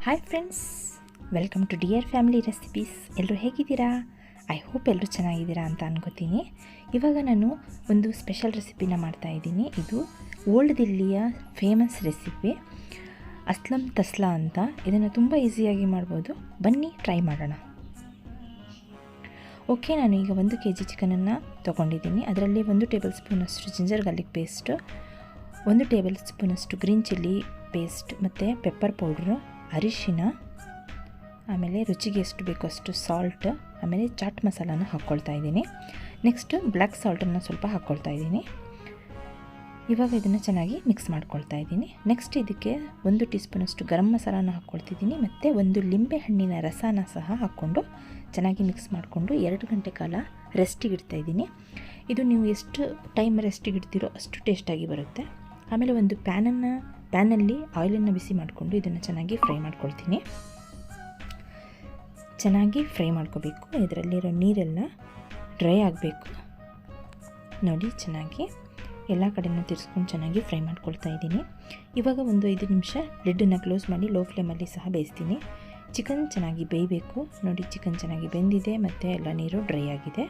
Hi friends, welcome to dear family recipes. ಎಲ್ಲರೂ ಹೇಗಿದ್ದೀರಾ? I hope ಎಲ್ಲರೂ ಚೆನ್ನಾಗಿದ್ದೀರಾ ಅಂತ ಅನ್ಕೋತೀನಿ. ಇವಾಗ ನಾನು ಒಂದು ಸ್ಪೆಷಲ್ ರೆಸಿಪಿನ ಮಾಡ್ತಾಯಿದ್ದೀನಿ. ಇದು ಓಲ್ಡ್ ದಿಲ್ಲಿಯ ಫೇಮಸ್ ರೆಸಿಪಿ ಅಸ್ಲಂ ತಸ್ಲಾ ಅಂತ. ಇದನ್ನು ತುಂಬ ಈಸಿಯಾಗಿ ಮಾಡ್ಬೋದು. ಬನ್ನಿ ಟ್ರೈ ಮಾಡೋಣ. ಓಕೆ, ನಾನು ಈಗ 1 kg ಚಿಕನನ್ನು ತೊಗೊಂಡಿದ್ದೀನಿ. ಅದರಲ್ಲಿ 1 ಟೇಬಲ್ ಸ್ಪೂನಷ್ಟು ಜಿಂಜರ್ ಗಾರ್ಲಿಕ್ ಪೇಸ್ಟು, 1 ಟೇಬಲ್ ಸ್ಪೂನಷ್ಟು ಗ್ರೀನ್ ಚಿಲ್ಲಿ ಪೇಸ್ಟ್ ಮತ್ತು ಪೆಪ್ಪರ್ ಪೌಡ್ರು, ಅರಿಶಿನ, ಆಮೇಲೆ ರುಚಿಗೆ ಎಷ್ಟು ಬೇಕೋ ಅಷ್ಟು ಸಾಲ್ಟ್, ಆಮೇಲೆ ಚಾಟ್ ಮಸಾಲಾನ ಹಾಕ್ಕೊಳ್ತಾ ಇದ್ದೀನಿ. ನೆಕ್ಸ್ಟು ಬ್ಲ್ಯಾಕ್ ಸಾಲ್ಟನ್ನು ಸ್ವಲ್ಪ ಹಾಕ್ಕೊಳ್ತಾ ಇದ್ದೀನಿ. ಇವಾಗ ಇದನ್ನು ಚೆನ್ನಾಗಿ ಮಿಕ್ಸ್ ಮಾಡ್ಕೊಳ್ತಾ ಇದ್ದೀನಿ. ನೆಕ್ಸ್ಟ್ ಇದಕ್ಕೆ 1 ಟೀ ಸ್ಪೂನಷ್ಟು ಗರಂ ಮಸಾಲಾನ ಹಾಕ್ಕೊಳ್ತಿದ್ದೀನಿ ಮತ್ತು 1 ಲಿಂಬೆ ಹಣ್ಣಿನ ರಸನ ಸಹ ಹಾಕ್ಕೊಂಡು ಚೆನ್ನಾಗಿ ಮಿಕ್ಸ್ ಮಾಡಿಕೊಂಡು 2 ಗಂಟೆ ಕಾಲ ರೆಸ್ಟಿಗೆ ಇಡ್ತಾ ಇದ್ದೀನಿ. ಇದು ನೀವು ಎಷ್ಟು ಟೈಮ್ ರೆಸ್ಟಿಗೆ ಇಡ್ತೀರೋ ಅಷ್ಟು ಟೇಸ್ಟಾಗಿ ಬರುತ್ತೆ. ಆಮೇಲೆ ಒಂದು ಪ್ಯಾನಲ್ಲಿ ಆಯಿಲನ್ನು ಬಿಸಿ ಮಾಡಿಕೊಂಡು ಇದನ್ನು ಚೆನ್ನಾಗಿ ಫ್ರೈ ಮಾಡ್ಕೊಳ್ತೀನಿ. ಚೆನ್ನಾಗಿ ಫ್ರೈ ಮಾಡ್ಕೋಬೇಕು. ಇದರಲ್ಲಿರೋ ನೀರೆಲ್ಲ ಡ್ರೈ ಆಗಬೇಕು. ನೋಡಿ, ಚೆನ್ನಾಗಿ ಎಲ್ಲ ಕಡೆನೂ ತಿರ್ಸ್ಕೊಂಡು ಚೆನ್ನಾಗಿ ಫ್ರೈ ಮಾಡ್ಕೊಳ್ತಾ ಇದ್ದೀನಿ. ಇವಾಗ ಒಂದು 5 ನಿಮಿಷ ಲಿಡ್ಡನ್ನು ಕ್ಲೋಸ್ ಮಾಡಿ ಲೋ ಫ್ಲೇಮಲ್ಲಿ ಸಹ ಬೇಯಿಸ್ತೀನಿ. ಚಿಕನ್ ಚೆನ್ನಾಗಿ ಬೇಯಬೇಕು. ನೋಡಿ, ಚಿಕನ್ ಚೆನ್ನಾಗಿ ಬೆಂದಿದೆ ಮತ್ತು ಎಲ್ಲ ನೀರು ಡ್ರೈ ಆಗಿದೆ.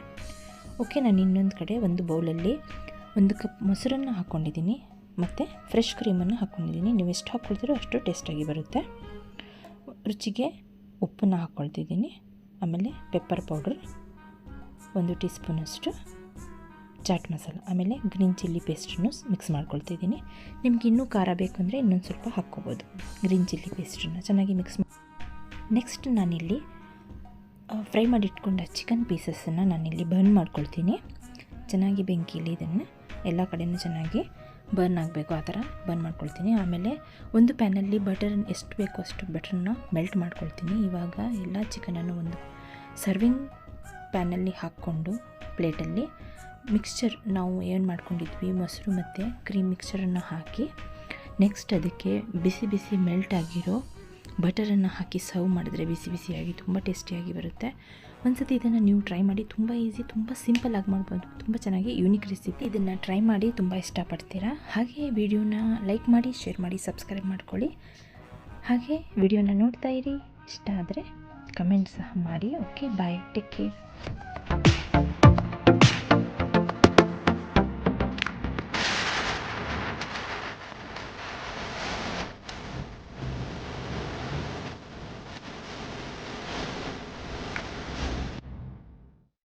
ಓಕೆ, ನಾನು ಇನ್ನೊಂದು ಕಡೆ ಒಂದು ಬೌಲಲ್ಲಿ 1 ಕಪ್ ಮೊಸರನ್ನು ಹಾಕ್ಕೊಂಡಿದ್ದೀನಿ ಮತ್ತು ಫ್ರೆಶ್ ಕ್ರೀಮನ್ನು ಹಾಕ್ಕೊಂಡಿದ್ದೀನಿ. ನೀವು ಎಷ್ಟು ಹಾಕ್ಕೊಳ್ತೀರೋ ಅಷ್ಟು ಟೇಸ್ಟಾಗಿ ಬರುತ್ತೆ. ರುಚಿಗೆ ಉಪ್ಪನ್ನು ಹಾಕ್ಕೊಳ್ತಿದ್ದೀನಿ. ಆಮೇಲೆ ಪೆಪ್ಪರ್ ಪೌಡರ್ 1 ಟೀ ಸ್ಪೂನಷ್ಟು, ಚಾಟ್ ಮಸಾಲ, ಆಮೇಲೆ ಗ್ರೀನ್ ಚಿಲ್ಲಿ ಪೇಸ್ಟನ್ನು ಮಿಕ್ಸ್ ಮಾಡ್ಕೊಳ್ತಿದ್ದೀನಿ. ನಿಮ್ಗೆ ಇನ್ನೂ ಖಾರ ಬೇಕು ಅಂದರೆ ಇನ್ನೊಂದು ಸ್ವಲ್ಪ ಹಾಕ್ಕೋಬೋದು. ಗ್ರೀನ್ ಚಿಲ್ಲಿ ಪೇಸ್ಟನ್ನು ಚೆನ್ನಾಗಿ ಮಿಕ್ಸ್ ಮಾಡಿ ನೆಕ್ಸ್ಟ್ ನಾನಿಲ್ಲಿ ಫ್ರೈ ಮಾಡಿಟ್ಕೊಂಡ ಚಿಕನ್ ಪೀಸಸ್ಸನ್ನು ನಾನಿಲ್ಲಿ ಬರ್ನ್ ಮಾಡ್ಕೊಳ್ತೀನಿ. ಚೆನ್ನಾಗಿ ಬೆಂಕಿಲಿ ಇದನ್ನು ಎಲ್ಲ ಕಡೆಯೂ ಚೆನ್ನಾಗಿ ಬರ್ನ್ ಆಗಬೇಕು, ಆ ಥರ ಬರ್ನ್ ಮಾಡ್ಕೊಳ್ತೀನಿ. ಆಮೇಲೆ ಒಂದು ಪ್ಯಾನಲ್ಲಿ ಬಟರನ್ನು ಎಷ್ಟು ಬೇಕೋ ಅಷ್ಟು ಬಟರನ್ನ ಮೆಲ್ಟ್ ಮಾಡ್ಕೊಳ್ತೀನಿ. ಇವಾಗ ಎಲ್ಲ ಚಿಕನನ್ನು ಒಂದು ಸರ್ವಿಂಗ್ ಪ್ಯಾನಲ್ಲಿ ಹಾಕ್ಕೊಂಡು ಪ್ಲೇಟಲ್ಲಿ ಮಿಕ್ಸ್ಚರ್ ನಾವು ಏನು ಮಾಡ್ಕೊಂಡಿದ್ವಿ ಮೊಸರು ಮತ್ತು ಕ್ರೀಮ್ ಮಿಕ್ಸ್ಚರನ್ನು ಹಾಕಿ ನೆಕ್ಸ್ಟ್ ಅದಕ್ಕೆ ಬಿಸಿ ಬಿಸಿ ಮೆಲ್ಟ್ ಆಗಿರೋ ಬಟರನ್ನು ಹಾಕಿ ಸರ್ವ್ ಮಾಡಿದ್ರೆ ಬಿಸಿ ಬಿಸಿಯಾಗಿ ತುಂಬ ಟೇಸ್ಟಿಯಾಗಿ ಬರುತ್ತೆ. ಒಂದು ಸತಿ ಇದನ್ನು ನೀವು ಟ್ರೈ ಮಾಡಿ. ತುಂಬ ಈಸಿ, ತುಂಬ ಸಿಂಪಲ್ಲಾಗಿ ಮಾಡ್ಬೋದು. ತುಂಬ ಚೆನ್ನಾಗಿ ಯೂನಿಕ್ ರೆಸಿಪಿ. ಇದನ್ನು ಟ್ರೈ ಮಾಡಿ, ತುಂಬ ಇಷ್ಟಪಡ್ತೀರಾ. ಹಾಗೆ ವಿಡಿಯೋನ ಲೈಕ್ ಮಾಡಿ, ಶೇರ್ ಮಾಡಿ, ಸಬ್ಸ್ಕ್ರೈಬ್ ಮಾಡ್ಕೊಳ್ಳಿ. ಹಾಗೆ ವಿಡಿಯೋನ ನೋಡ್ತಾ ಇರಿ. ಇಷ್ಟ ಆದರೆ ಕಮೆಂಟ್ ಸಹ ಮಾಡಿ. ಓಕೆ, ಬಾಯ್, ಟೇಕ್ ಕೇರ್.